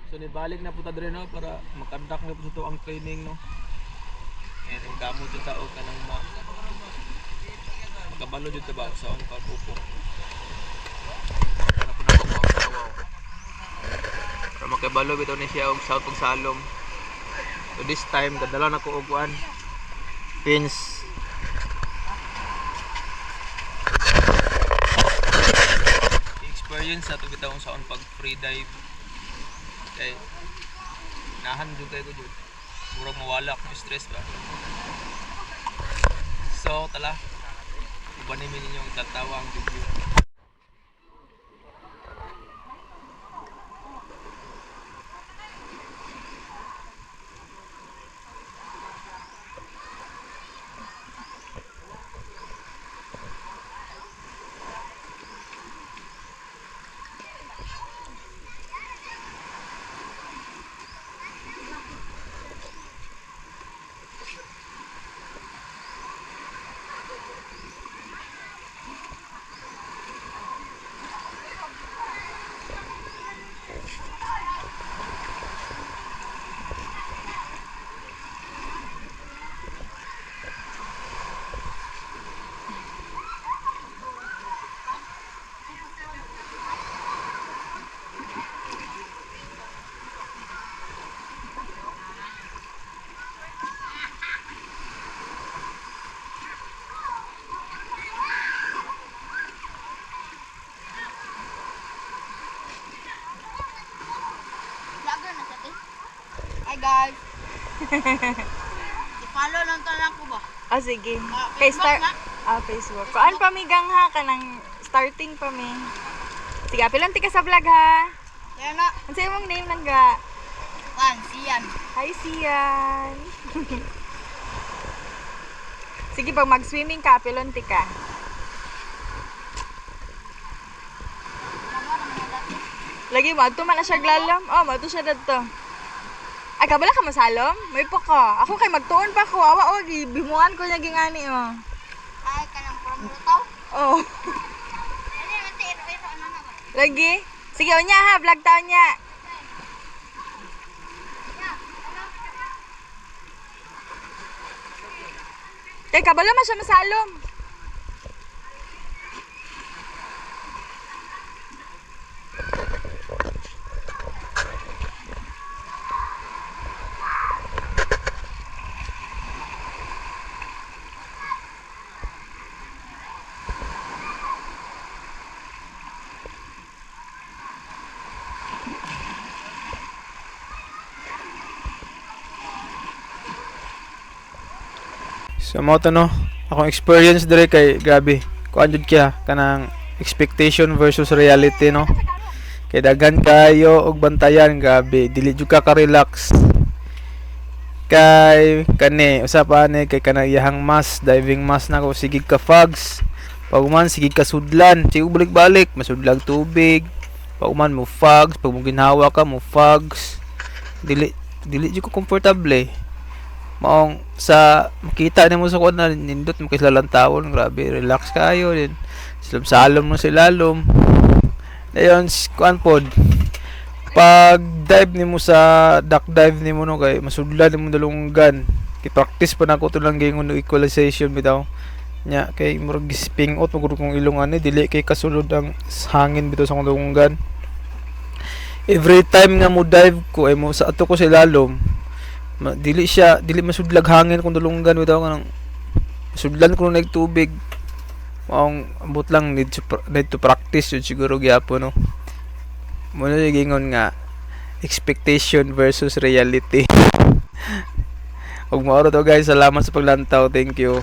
So nibalik na puta dre no para makandak na po ang training no. And ang kamo jud tao kanang makabalo jud ta ba sa ang pagpupo. Kana po na wow. Para makabalo bitaw ni siya og sa pagsalom. So this time dadala na ko og kuan pins. Experience sa to bitaw sa on pag free dive. Okay. Nahan jud kay ko jud. Murag mawala ko stress ba. So tala. Uban mi ninyong tatawa ang video. Hi guys. I-follow lang to lang ko ba? Ah, sige. Kay Facebook start. na? Facebook. Paan pa mi gang ha? Kanang starting pa mi. Sige, apilon ti ka sa vlog ha. Kaya na. Ano sa'yo mong name lang ga? Siyan. Hi, Sian. Sige, pag mag-swimming ka, apilon ti ka. Lagi mo, ato man na siya glalam. Oh, mato siya dito. Ay, kabala ka masalom? May po ka. Ako kay magtuon pa ko. Awa, bimuan ko niya gingani, oh. Ay, kanang pramulutaw. Oh. Lagi? Sige, o niya ha. Vlog taon niya. Kay kabala man siya masalom. So mo to no, akong experience dire kay grabe. Kuan jud kaya kanang expectation versus reality no. Kay daghan kayo og bantayan grabe, dili jud ka relax. Kay kani usapan ni kay kanang iyahang mask, diving mask na ko sigig ka fogs. Pagman sigig ka sudlan, sigig balik-balik, masudlag tubig. Pagman mo fogs, pag mo ginhawa ka mo fogs. Dili jud ko komportable. Maong sa makita nimo sa kuan na nindot mo kislalang taon, grabe relax kayo din. Salom mo silalom. Dayon kuan pod. Pag dive nimo sa duck dive nimo no kay masudlan nimo dalunggan. Ki-practice pa nako to lang gingon no equalization bitaw. Nya kay murag sping out magud kong ilungan ni dili kay kasulod ang hangin bitaw sa dalunggan. Every time nga mo dive ko ay mo sa ato ko silalom. Dili masudlag hangin kung dulunggan bitaw kanang sudlan kung nagtubig. Maong ambot lang need to practice yun siguro gyapon no. Muna gingon nga expectation versus reality. Og maoro to guys, salamat sa paglantaw. Thank you.